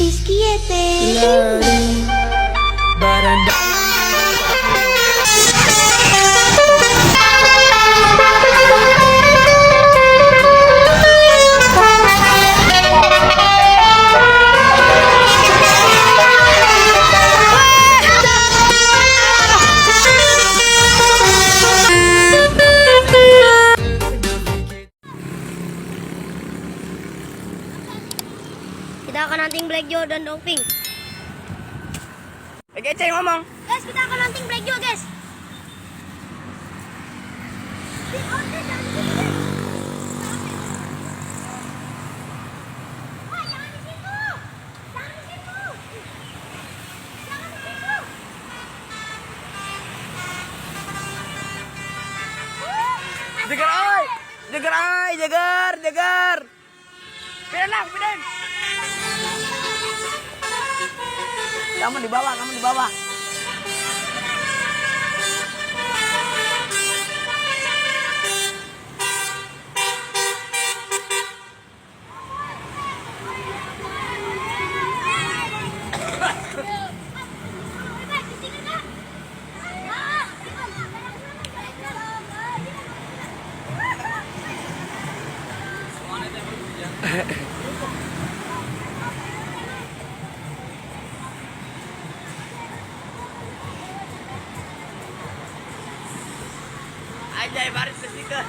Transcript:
Iskiete. Baranda. Kita akan hunting Black Joe dan Doping. Oke, Ceng ngomong. Guys, kita akan hunting Black Joe, guys. Jagar. Pindah. Kamu di bawah. Ajaib baris stiker.